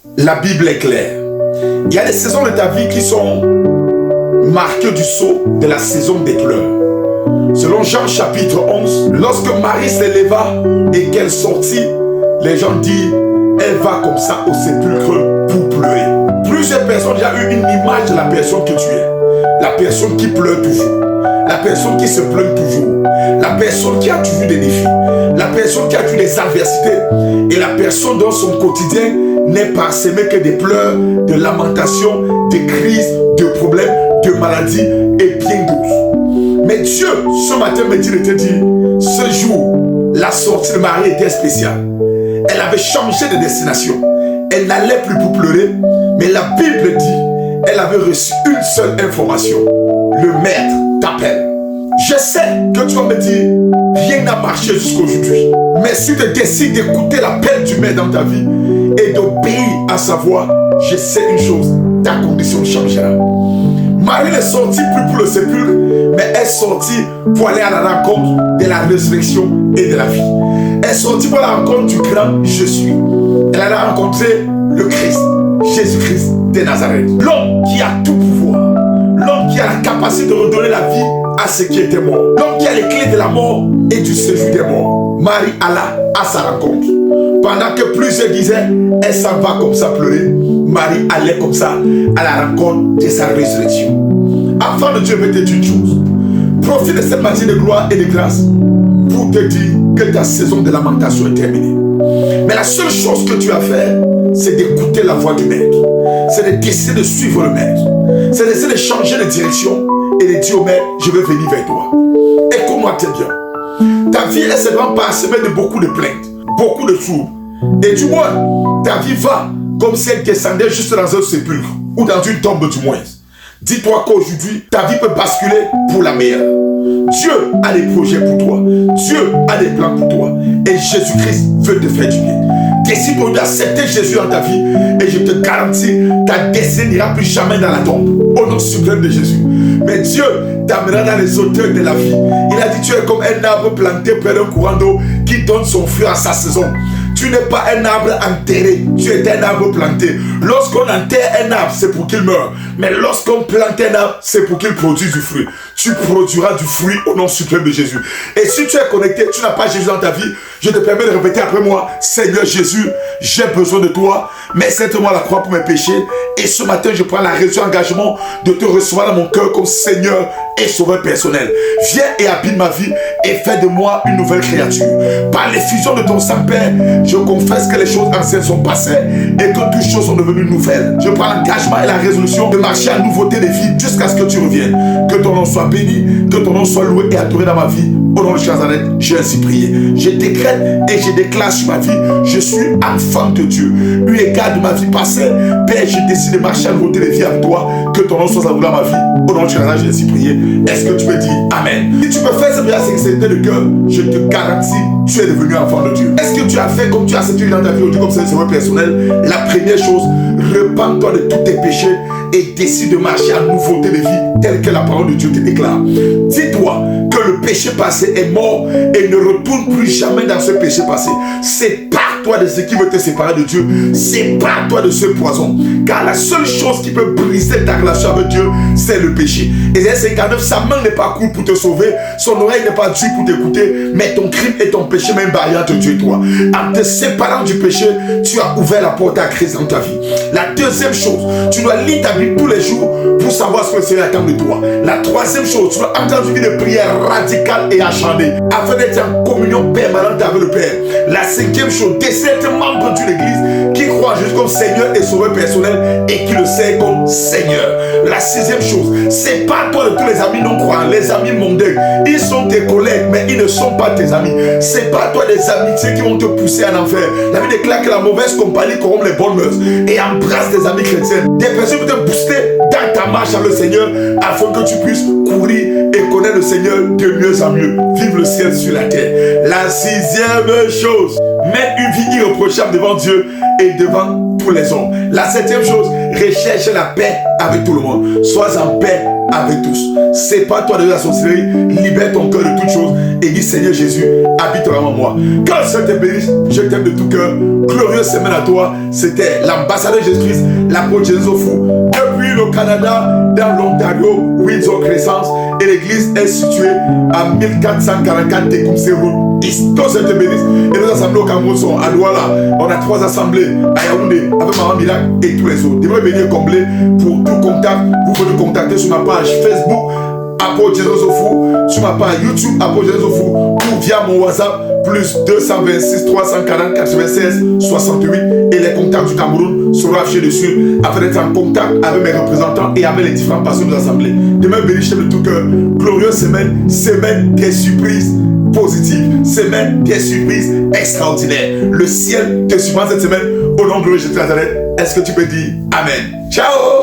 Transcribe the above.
La Bible est claire. Il y a des saisons de ta vie qui sont marquées du sceau de la saison des pleurs. Selon Jean chapitre 11, lorsque Marie s'éleva et qu'elle sortit, les gens disent, elle va comme ça au sépulcre pour pleurer. Plusieurs personnes ont déjà eu une image de la personne que tu es. La personne qui pleure toujours. La personne qui se plaint toujours. La personne qui a toujours des défis. La personne qui a toujours des adversités. Et la personne dans son quotidien n'est parsemé que des pleurs, de lamentations, de crises, de problèmes, de maladies et bien d'autres. Mais Dieu, ce matin, me dit de te dire, ce jour, la sortie de Marie était spéciale. Elle avait changé de destination. Elle n'allait plus pour pleurer, mais la Bible dit, elle avait reçu une seule information. Le maître t'appelle. Je sais que tu vas me dire, rien n'a marché jusqu'à aujourd'hui. Mais si tu décides d'écouter l'appel du maître dans ta vie et d'obéir à sa voix, je sais une chose, ta condition changera. Marie n'est sortie plus pour le sépulcre, mais elle est sortie pour aller à la rencontre de la résurrection et de la vie. Elle est sortie pour la rencontre du grand Je suis. Elle a rencontré le Christ, Jésus-Christ de Nazareth. L'homme qui a tout pouvoir. L'homme qui a la capacité de redonner la vie à ceux qui étaient morts. L'homme qui a les clés de la mort et du séjour des morts. Marie alla à sa rencontre. Pendant que plusieurs disaient, elle s'en va comme ça pleurer, Marie allait comme ça à la rencontre de sa résurrection. Enfant de Dieu, veut te dire une chose. Profite de cette matinée de gloire et de grâce pour te dire que ta saison de lamentation est terminée. Mais la seule chose que tu as à faire, c'est d'écouter la voix du maître. C'est de décider de suivre le maître. C'est d'essayer de changer de direction et de dire au maître, je veux venir vers toi. Écoute-moi très bien. Ta vie est seulement parsemée de beaucoup de plaintes, beaucoup de troubles. Et du moins, ta vie va comme si elle descendait juste dans un sépulcre ou dans une tombe du moins. Dis-toi qu'aujourd'hui, ta vie peut basculer pour la meilleure. Dieu a des projets pour toi. Dieu a des plans pour toi. Et Jésus-Christ veut te faire du bien. Décide d'accepter Jésus dans ta vie et je te garantis, ta destinée n'ira plus jamais dans la tombe. Au nom suprême de Jésus. Mais Dieu t'amènera dans les hauteurs de la vie. Il a dit, tu es comme un arbre planté près d'un courant d'eau qui donne son fruit à sa saison. Tu n'es pas un arbre enterré, tu es un arbre planté. Lorsqu'on enterre un arbre, c'est pour qu'il meure. Mais lorsqu'on plante un arbre, c'est pour qu'il produise du fruit. Tu produiras du fruit au nom suprême de Jésus. Et si tu es connecté, tu n'as pas Jésus dans ta vie, je te permets de répéter après moi, Seigneur Jésus, j'ai besoin de toi. Mets certainement la croix pour mes péchés. Et ce matin, je prends la résolution engagement de te recevoir dans mon cœur comme Seigneur et Sauveur personnel. Viens et habite ma vie et fais de moi une nouvelle créature. Par l'effusion de ton Saint-Père, je confesse que les choses anciennes sont passées et que toutes choses sont devenues nouvelles. Je prends l'engagement et la résolution de marcher à nouveauté de vie jusqu'à ce que tu reviennes. Que ton nom soit béni, que ton nom soit loué et adoré dans ma vie. Au nom de Nazareth, j'ai ainsi prié. Je décrète et je déclare sur ma vie, je suis enfant de Dieu. Eu égard de ma vie passée, Père, je décide de marcher à nouveauté de vie avec toi. Que ton nom soit adoré dans ma vie. Au nom de Nazareth, j'ai ainsi prié. Est-ce que tu peux dire Amen? Si tu peux faire cette prière avec sincérité de cœur, je te garantis, tu es devenu enfant de Dieu. Est-ce que tu as fait comme tu as accepté dans ta vie aujourd'hui comme c'est un personnel? La première chose, repens-toi de tous tes péchés et décide de marcher à nouveauté de vie telle que la parole de Dieu te déclare. Dis-toi que le péché passé est mort et ne retourne plus jamais dans ce péché passé. Sépare-toi de ce qui veut te séparer de Dieu. Sépare-toi de ce poison. Car la seule chose qui peut briser ta relation avec Dieu, c'est le péché. Ésaïe 59, sa main n'est pas courte pour te sauver, son oreille n'est pas dure pour t'écouter, mais ton crime et ton péché même barrière entre Dieu et toi. En te séparant du péché, tu as ouvert la porte à Christ dans ta vie. La deuxième chose, tu dois lire ta Bible tous les jours pour savoir ce que le Seigneur attend de toi. La troisième chose, tu dois entendre une vie de prière radicale et acharnée afin d'être en communion permanente avec le Père. La cinquième chose, décide d'être membre d'une église qui croit en Jésus comme Seigneur et Sauveur personnel et qui le sait comme Seigneur. La sixième chose, sépare-toi de tous les amis non croyants, les amis mondains. Ils sont tes collègues, mais ils ne sont pas tes amis. Sépare-toi des amitiés qui vont te pousser en enfer. La Bible déclare que la mauvaise compagnie corrompt les bonnes mœurs. Et embrasse des amis chrétiens, des personnes qui te booster dans ta marche avec le Seigneur afin que tu puisses courir et connaître le Seigneur de mieux en mieux. Vive le ciel sur la terre. La sixième chose, mène une vie irréprochable devant Dieu et devant tous les hommes. La septième chose, recherche la paix avec tout le monde. Sois en paix avec tous. Sépare-toi de la sorcellerie, libère ton cœur de toutes choses et dis Seigneur Jésus, habite vraiment moi. Que le Seigneur te bénisse, je t'aime de tout cœur. Glorieuse semaine à toi. C'était l'ambassadeur Jésus-Christ, l'apôtre Jésus Fou. Depuis le Canada, dans l'Ontario, Windsor Crescence, et l'église est située à 1444 Tecumseh Road. Que le Seigneur te bénisse. Et nos assemblées au Cameroun sont à Douala. On a 3 assemblées à Yaoundé, avec Maman Miracle et tous les autres. Devez venir combler pour tout contact. Vous pouvez nous contacter sur ma page Facebook, Apôtre Jésus Fou, sur ma page YouTube, Apôtre Jésus Fou, ou via mon WhatsApp, plus 226 340 96 68. Et les contacts du Cameroun seront affichés dessus afin d'être en contact avec mes représentants et avec les différents pasteurs de l'Assemblée. Demain, béni de tout cœur. Glorieuse semaine, semaine des surprises positives, semaine des surprises extraordinaires. Le ciel te surprend cette semaine au nom de Jésus de Nazareth. Est-ce que tu peux dire Amen? Ciao!